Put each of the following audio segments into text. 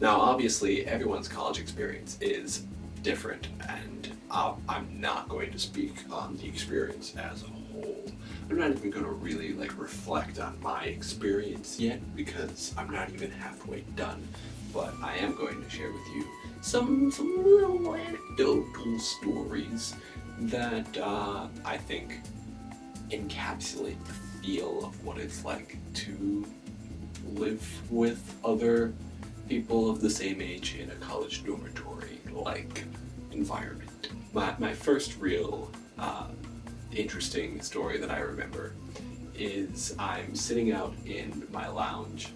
Now, obviously, everyone's college experience is different, and I'm not going to speak on the experience as a whole. I'm not even going to really reflect on my experience yet because I'm not even halfway done. But I am going to share with you some little anecdotal stories that I think encapsulate the feel of what it's like to live with other people of the same age in a college dormitory-like environment. My first real interesting story that I remember is I'm sitting out in my lounge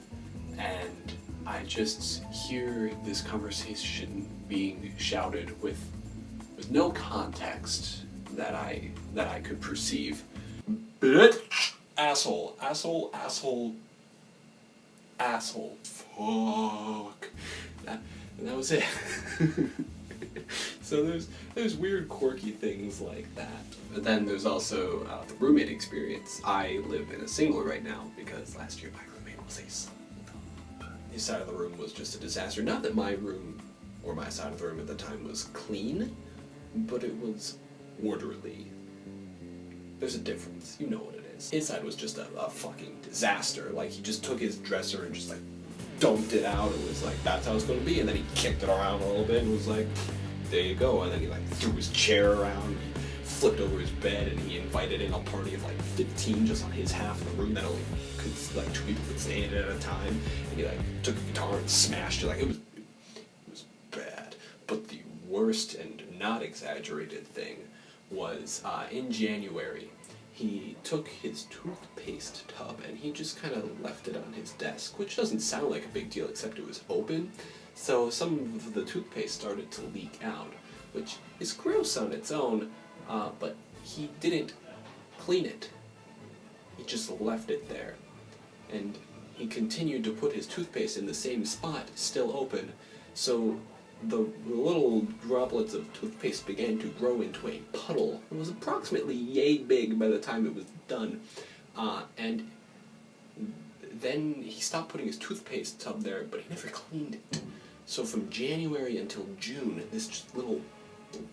and I just hear this conversation being shouted with no context that I could perceive. Bitch! Asshole. Fuck. That was it. So there's weird, quirky things like that. But then there's also the roommate experience. I live in a single right now because last year my roommate was a son. His side of the room was just a disaster. Not that my room, or my side of the room at the time, was clean, but it was orderly. There's a difference. You know what it is. His side was just a fucking disaster. Like, he just took his dresser and just, dumped it out. It was that's how it's going to be. And then he kicked it around a little bit and was like, there you go. And then he, threw his chair around, he flipped over his bed, and he invited in a party of, 15 just on his half of the room that only could, 2 people could stay in it at a time. And he, took a guitar and smashed it. It was bad. But the worst and not exaggerated thing was in January, he took his toothpaste tub and he just kind of left it on his desk, which doesn't sound like a big deal except it was open, so some of the toothpaste started to leak out, which is gross on its own, but he didn't clean it. He just left it there, and he continued to put his toothpaste in the same spot, still open, so the little droplets of toothpaste began to grow into a puddle. It was approximately yay big by the time it was done. And then he stopped putting his toothpaste tub there, but he never cleaned it. So from January until June, this just little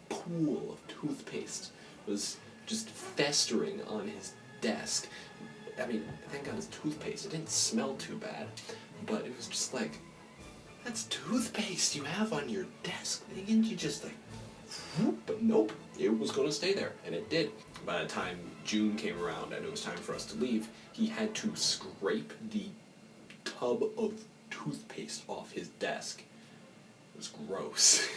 pool of toothpaste was just festering on his desk. I mean, thank God it's toothpaste. It didn't smell too bad, but it was just that's toothpaste you have on your desk. Didn't you just whoop? But nope, it was going to stay there, and it did. By the time June came around and it was time for us to leave, he had to scrape the tub of toothpaste off his desk. It was gross.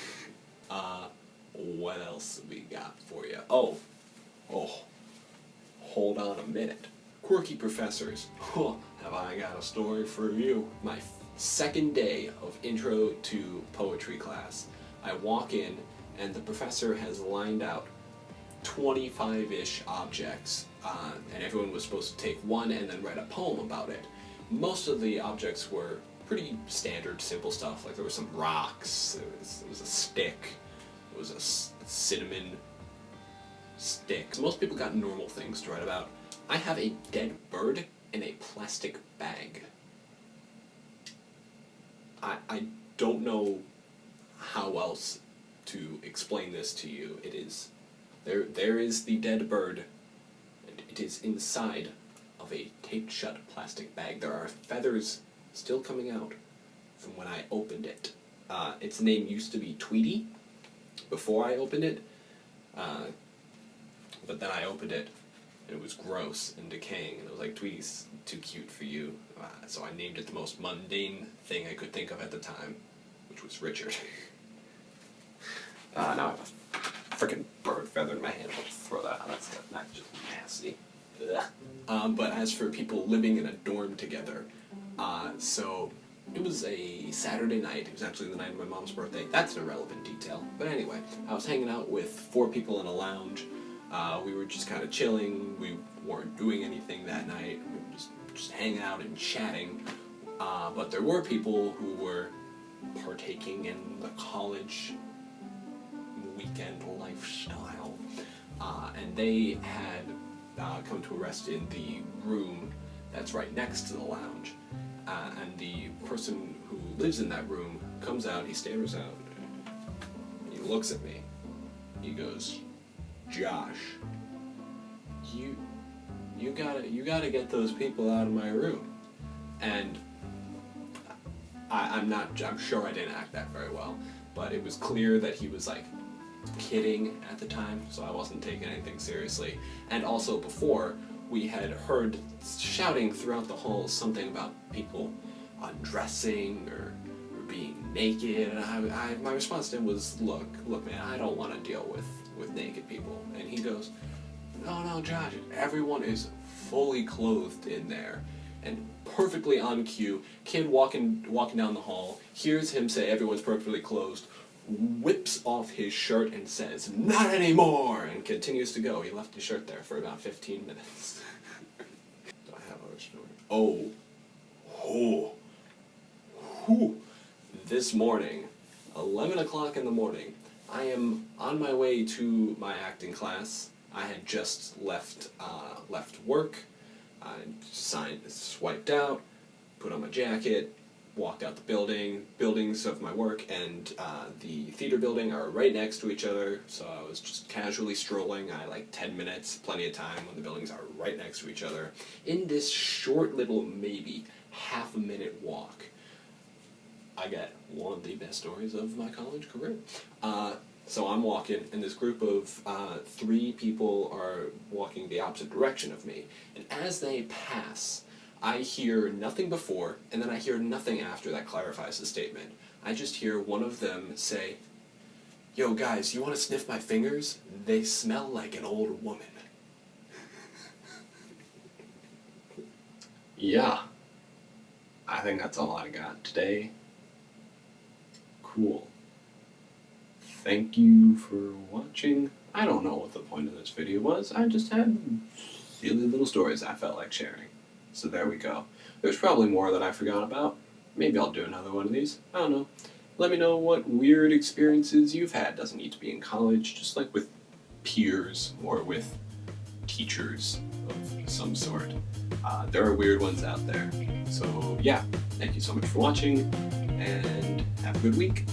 What else have we got for you? Oh, hold on a minute. Quirky professors. Have I got a story for you? My second day of intro to poetry class, I walk in and the professor has lined out 25-ish objects, and everyone was supposed to take one and then write a poem about it. Most of the objects were pretty standard, simple stuff. There were some rocks, there was a stick, there was a cinnamon stick. Most people got normal things to write about. I have a dead bird in a plastic bag. I don't know how else to explain this to you. It is, there is the dead bird, and it is inside of a taped shut plastic bag. There are feathers still coming out from when I opened it. Its name used to be Tweety before I opened it, but then I opened it and it was gross and decaying, and it was like, Tweety's too cute for you. So I named it the most mundane thing I could think of at the time, which was Richard. Now I have a freaking bird feather in my hand. I'll throw that out. That's just nasty. Ugh. But as for people living in a dorm together, so it was a Saturday night. It was actually the night of my mom's birthday. That's an irrelevant detail. But anyway, I was hanging out with 4 people in a lounge. We were just kind of chilling. We weren't doing anything that night. We were just hanging out and chatting. But there were people who were partaking in the college weekend lifestyle. And they had come to a rest in the room that's right next to the lounge. And the person who lives in that room comes out, he stares out, he looks at me, he goes, Josh, you gotta get those people out of my room. And I'm sure I didn't act that very well, but it was clear that he was like kidding at the time, so I wasn't taking anything seriously. And also before, we had heard shouting throughout the halls something about people undressing or being naked, and my response to him was, look man, I don't want to deal with naked people. And he goes, no Josh, everyone is fully clothed in there. And perfectly on cue, kid walking down the hall, hears him say everyone's perfectly clothed, whips off his shirt and says, not anymore, and continues to go. He left his shirt there for about 15 minutes. Do I have other story? This morning, 11 o'clock in the morning, I am on my way to my acting class. I had just left work. I swiped out, put on my jacket, walked out the building. Buildings of my work and the theater building are right next to each other, so I was just casually strolling. I had like 10 minutes, plenty of time when the buildings are right next to each other. In this short little, maybe half-a-minute walk, I get one of the best stories of my college career. So I'm walking, and this group of 3 people are walking the opposite direction of me. And as they pass, I hear nothing before, and then I hear nothing after that clarifies the statement. I just hear one of them say, yo guys, you want to sniff my fingers? They smell like an old woman. Yeah. I think that's all I got today. Cool. Thank you for watching. I don't know what the point of this video was. I just had silly little stories I felt like sharing. So there we go. There's probably more that I forgot about. Maybe I'll do another one of these. I don't know. Let me know what weird experiences you've had. Doesn't need to be in college, just like with peers or with teachers of some sort. There are weird ones out there. So yeah, thank you so much for watching, and have a good week.